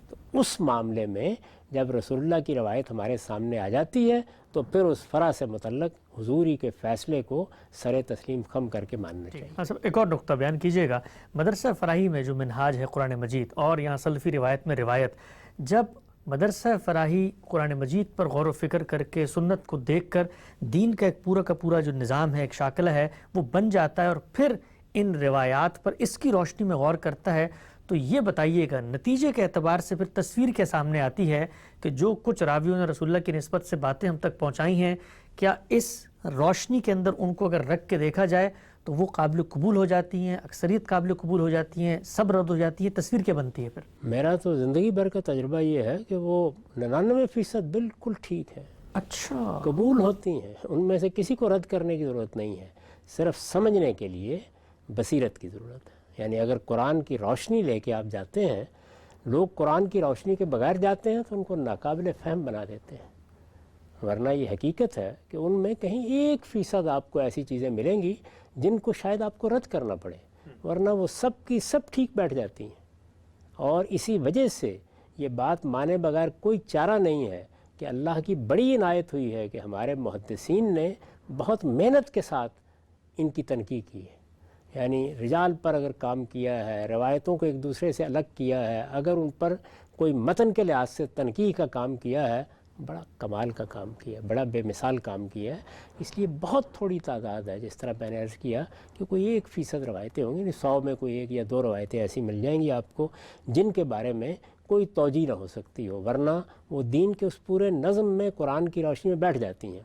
تو اس معاملے میں جب رسول اللہ کی روایت ہمارے سامنے آ جاتی ہے تو پھر اس فرع سے متعلق حضوری کے فیصلے کو سر تسلیم خم کر کے ماننا چاہیے۔ صاحب ایک اور نقطہ بیان کیجیے گا، مدرسہ فراہی میں جو منہاج ہے قرآن مجید اور یہاں سلفی روایت میں روایت، جب مدرسہ فراہی قرآن مجید پر غور و فکر کر کے سنت کو دیکھ کر دین کا ایک پورا کا پورا جو نظام ہے، ایک شاکلہ ہے، وہ بن جاتا ہے اور پھر ان روایات پر اس کی روشنی میں غور کرتا ہے، تو یہ بتائیے گا نتیجے کے اعتبار سے پھر تصویر کے سامنے آتی ہے کہ جو کچھ راویوں نے رسول اللہ کی نسبت سے باتیں ہم تک پہنچائی ہیں، کیا اس روشنی کے اندر ان کو اگر رکھ کے دیکھا جائے تو وہ قابل قبول ہو جاتی ہیں، اکثریت قابل قبول ہو جاتی ہیں، سب رد ہو جاتی ہے، تصویر کیا بنتی ہے پھر؟ میرا تو زندگی بھر کا تجربہ یہ ہے کہ وہ 99% بالکل ٹھیک ہے، اچھا، قبول ہوتی ہیں، ان میں سے کسی کو رد کرنے کی ضرورت نہیں ہے، صرف سمجھنے کے لیے بصیرت کی ضرورت ہے۔ یعنی اگر قرآن کی روشنی لے کے آپ جاتے ہیں، لوگ قرآن کی روشنی کے بغیر جاتے ہیں تو ان کو ناقابل فہم بنا دیتے ہیں، ورنہ یہ حقیقت ہے کہ ان میں کہیں 1% آپ کو ایسی چیزیں ملیں گی جن کو شاید آپ کو رد کرنا پڑے، ورنہ وہ سب کی سب ٹھیک بیٹھ جاتی ہیں۔ اور اسی وجہ سے یہ بات مانے بغیر کوئی چارہ نہیں ہے کہ اللہ کی بڑی عنایت ہوئی ہے کہ ہمارے محدثین نے بہت محنت کے ساتھ ان کی تنقیح کی ہے، یعنی رجال پر اگر کام کیا ہے، روایتوں کو ایک دوسرے سے الگ کیا ہے، اگر ان پر کوئی متن کے لحاظ سے تنقیح کا کام کیا ہے، بڑا کمال کا کام کیا ہے، بڑا بے مثال کام کیا ہے۔ اس لیے بہت تھوڑی تعداد ہے، جس طرح میں نے عرض کیا کہ کوئی 1% روایتیں ہوں گی، 100 میں کوئی 1 یا 2 روایتیں ایسی مل جائیں گی آپ کو جن کے بارے میں کوئی توجیہ نہ ہو سکتی ہو، ورنہ وہ دین کے اس پورے نظم میں قرآن کی روشنی میں بیٹھ جاتی ہیں۔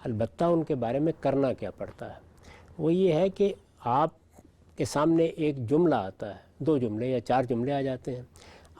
البتہ ان کے بارے میں کرنا کیا پڑتا ہے، وہ یہ ہے کہ آپ کے سامنے ایک جملہ آتا ہے، 2 جملے یا 4 جملے آ جاتے ہیں،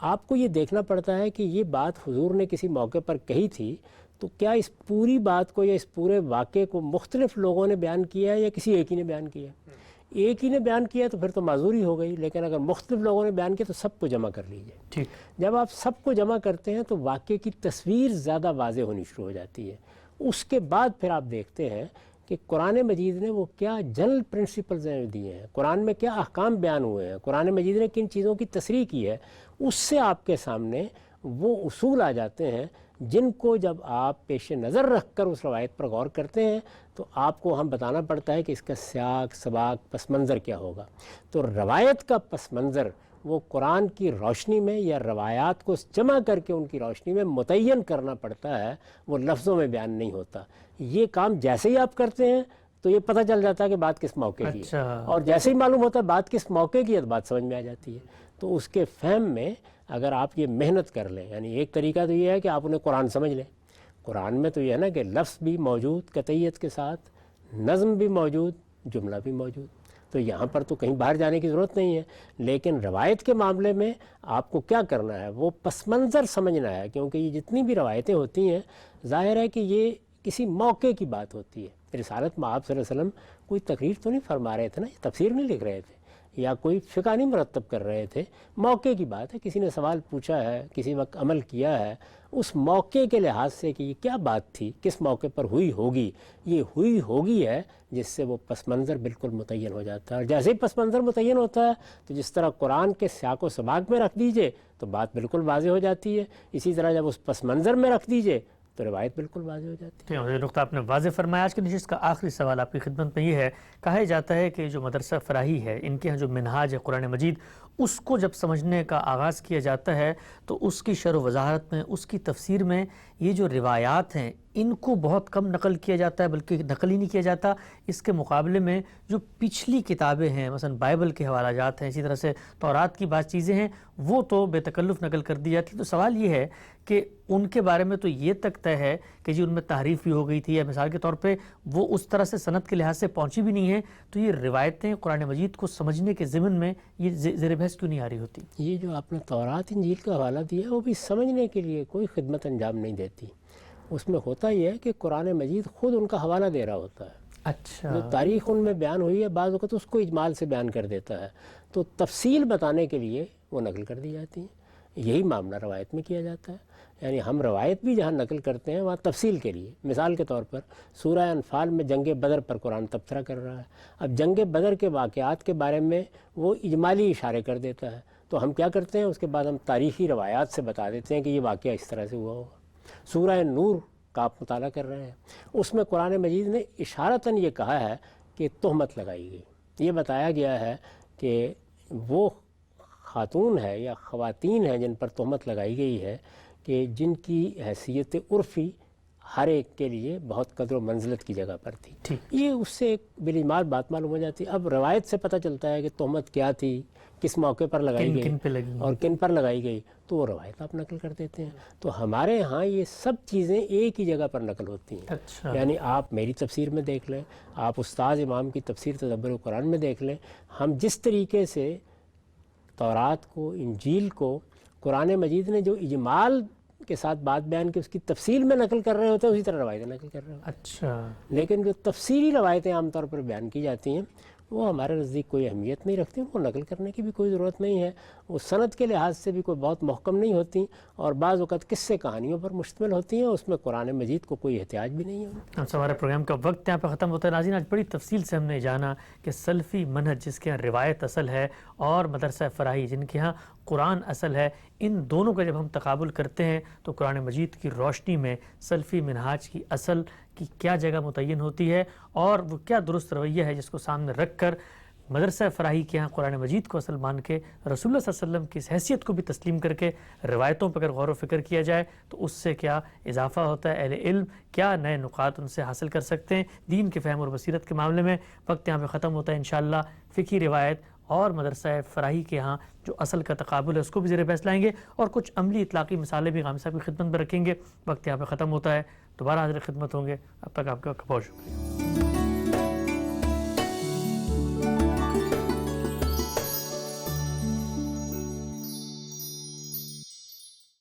آپ کو یہ دیکھنا پڑتا ہے کہ یہ بات حضور نے کسی موقع پر کہی تھی تو کیا اس پوری بات کو یا اس پورے واقعے کو مختلف لوگوں نے بیان کیا ہے یا کسی ایک ہی نے بیان کیا ہے؟ ایک ہی نے بیان کیا تو پھر تو معذوری ہو گئی، لیکن اگر مختلف لوگوں نے بیان کیا تو سب کو جمع کر لیجئے۔ ٹھیک، جب آپ سب کو جمع کرتے ہیں تو واقعے کی تصویر زیادہ واضح ہونی شروع ہو جاتی ہے۔ اس کے بعد پھر آپ دیکھتے ہیں کہ قرآن مجید نے وہ کیا جنرل پرنسپلز دیے ہیں، قرآن میں کیا احکام بیان ہوئے ہیں، قرآن مجید نے کن چیزوں کی تصریح کی ہے، اس سے آپ کے سامنے وہ اصول آ جاتے ہیں جن کو جب آپ پیش نظر رکھ کر اس روایت پر غور کرتے ہیں تو آپ کو ہم بتانا پڑتا ہے کہ اس کا سیاق سباق پس منظر کیا ہوگا۔ تو روایت کا پس منظر وہ قرآن کی روشنی میں یا روایات کو جمع کر کے ان کی روشنی میں متعین کرنا پڑتا ہے، وہ لفظوں میں بیان نہیں ہوتا۔ یہ کام جیسے ہی آپ کرتے ہیں تو یہ پتہ چل جاتا ہے کہ بات کس موقع کی ہے، اور جیسے ہی معلوم ہوتا ہے بات کس موقع کی ہے تو بات سمجھ میں آ جاتی ہے۔ تو اس کے فہم میں اگر آپ یہ محنت کر لیں، یعنی ایک طریقہ تو یہ ہے کہ آپ انہیں قرآن سمجھ لیں، قرآن میں تو یہ ہے نا کہ لفظ بھی موجود قطعیت کے ساتھ، نظم بھی موجود، جملہ بھی موجود، تو یہاں پر تو کہیں باہر جانے کی ضرورت نہیں ہے۔ لیکن روایت کے معاملے میں آپ کو کیا کرنا ہے، وہ پس منظر سمجھنا ہے، کیونکہ یہ جتنی بھی روایتیں ہوتی ہیں ظاہر ہے کہ یہ کسی موقع کی بات ہوتی ہے۔ رسالت مآب صلی اللہ علیہ وسلم کوئی تقریر تو نہیں فرما رہے تھے نا، یہ تفسیر نہیں لکھ رہے تھے، یا کوئی فقہ نہیں مرتب کر رہے تھے، موقع کی بات ہے، کسی نے سوال پوچھا ہے، کسی وقت عمل کیا ہے، اس موقع کے لحاظ سے کہ یہ کیا بات تھی، کس موقع پر ہوئی ہوگی، یہ ہوئی ہوگی ہے جس سے وہ پس منظر بالکل متعین ہو جاتا ہے. اور جیسے ہی پس منظر متعین ہوتا ہے تو جس طرح قرآن کے سیاق و سباق میں رکھ دیجئے تو بات بالکل واضح ہو جاتی ہے، اسی طرح جب اس پس منظر میں رکھ دیجئے تو روایت بالکل واضح ہو جاتی ہے. یہ نقطہ آپ نے واضح فرمایا. آج کی نشست کا آخری سوال آپ کی خدمت میں یہ ہے، کہا جاتا ہے کہ جو مدرسہ فراہی ہے، ان کے یہاں جو منہاج ہے قرآن مجید، اس کو جب سمجھنے کا آغاز کیا جاتا ہے تو اس کی شرح و وضاحت میں، اس کی تفسیر میں یہ جو روایات ہیں ان کو بہت کم نقل کیا جاتا ہے، بلکہ نقل ہی نہیں کیا جاتا. اس کے مقابلے میں جو پچھلی کتابیں ہیں، مثلا بائبل کے حوالہ جات ہیں، اسی طرح سے تورات کی بعض چیزیں ہیں، وہ تو بے تکلف نقل کر دی جاتی. تو سوال یہ ہے کہ ان کے بارے میں تو یہ تک طے ہے کہ جی ان میں تحریف بھی ہو گئی تھی، یا مثال کے طور پہ وہ اس طرح سے سند کے لحاظ سے پہنچی بھی نہیں ہے، تو یہ روایتیں قرآن مجید کو سمجھنے کے ضمن میں یہ زیر بحث کیوں نہیں آ رہی ہوتی؟ یہ جو آپ نے تورات انجیل کا حوالہ دیا وہ بھی سمجھنے کے لیے کوئی خدمت انجام نہیں دیتی. اس میں ہوتا یہ ہے کہ قرآن مجید خود ان کا حوالہ دے رہا ہوتا ہے. اچھا، جو تاریخ ان میں بیان ہوئی ہے بعض وقت اس کو اجمال سے بیان کر دیتا ہے، تو تفصیل بتانے کے لیے وہ نقل کر دی جاتی ہیں. یہی معاملہ روایت میں کیا جاتا ہے. یعنی ہم روایت بھی جہاں نقل کرتے ہیں وہاں تفصیل کے لیے. مثال کے طور پر سورہ انفال میں جنگ بدر پر قرآن تبصرہ کر رہا ہے. اب جنگ بدر کے واقعات کے بارے میں وہ اجمالی اشارے کر دیتا ہے، تو ہم کیا کرتے ہیں، اس کے بعد ہم تاریخی روایات سے بتا دیتے ہیں کہ یہ واقعہ اس طرح سے ہوا ہوگا. سورہ نور کا آپ مطالعہ کر رہے ہیں، اس میں قرآن مجید نے اشارتاً یہ کہا ہے کہ تہمت لگائی گئی. یہ بتایا گیا ہے کہ وہ خاتون ہے یا خواتین ہیں جن پر تہمت لگائی گئی ہے کہ جن کی حیثیت عرفی ہر ایک کے لیے بہت قدر و منزلت کی جگہ پر تھی. یہ اس سے ایک بالاجماع بات معلوم ہو جاتی ہے. اب روایت سے پتہ چلتا ہے کہ تہمت کیا تھی، کس موقع پر لگائی گئی اور کن پر لگائی گئی، تو وہ روایت آپ نقل کر دیتے ہیں. تو ہمارے ہاں یہ سب چیزیں ایک ہی جگہ پر نقل ہوتی ہیں. اچھا، یعنی آپ میری تفسیر میں دیکھ لیں، آپ استاذ امام کی تفسیر تدبر قرآن میں دیکھ لیں، ہم جس طریقے سے تورات کو، انجیل کو قرآن مجید نے جو اجمال کے ساتھ بات بیان کی اس کی تفصیل میں نقل کر رہے ہوتے ہیں، اسی طرح روایتیں نقل کر رہے ہوتے ہیں. اچھا، لیکن جو تفصیلی روایتیں عام طور پر بیان کی جاتی ہیں وہ ہمارے نزدیک کوئی اہمیت نہیں رکھتی، وہ نقل کرنے کی بھی کوئی ضرورت نہیں ہے. وہ سند کے لحاظ سے بھی کوئی بہت محکم نہیں ہوتی، اور بعض اوقات قصے کہانیوں پر مشتمل ہوتی ہیں، اس میں قرآن مجید کو کوئی احتیاج بھی نہیں ہوتا. ہم ہمارے پروگرام کا وقت یہاں پہ ختم ہوتا ہے. ناظرین، آج بڑی تفصیل سے ہم نے جانا کہ سلفی منہج جس کے یہاں روایت اصل ہے اور مدرسہ فراہی جن کے یہاں قرآن اصل ہے، ان دونوں کا جب ہم تقابل کرتے ہیں تو قرآن مجید کی روشنی میں سلفی منہاج کی اصل کی کیا جگہ متعین ہوتی ہے، اور وہ کیا درست رویہ ہے جس کو سامنے رکھ کر مدرسہ فراہی کے ہاں قرآن مجید کو اصل مان کے رسول اللہ صلی اللہ علیہ وسلم کی اس حیثیت کو بھی تسلیم کر کے روایتوں پر اگر غور و فکر کیا جائے تو اس سے کیا اضافہ ہوتا ہے. اہل علم کیا نئے نکات ان سے حاصل کر سکتے ہیں دین کے فہم اور بصیرت کے معاملے میں. وقت یہاں پہ ختم ہوتا ہے. انشاءاللہ فقہی روایت اور مدرسہ فراہی کے ہاں جو اصل کا تقابل ہے اس کو بھی زیر بحث لائیں گے، اور کچھ عملی اطلاقی مثالیں بھی غام صاحب کی خدمت میں رکھیں گے. وقت یہاں پہ ختم ہوتا ہے. دوبارہ حاضر خدمت ہوں گے. اب تک آپ کا بہت شکریہ.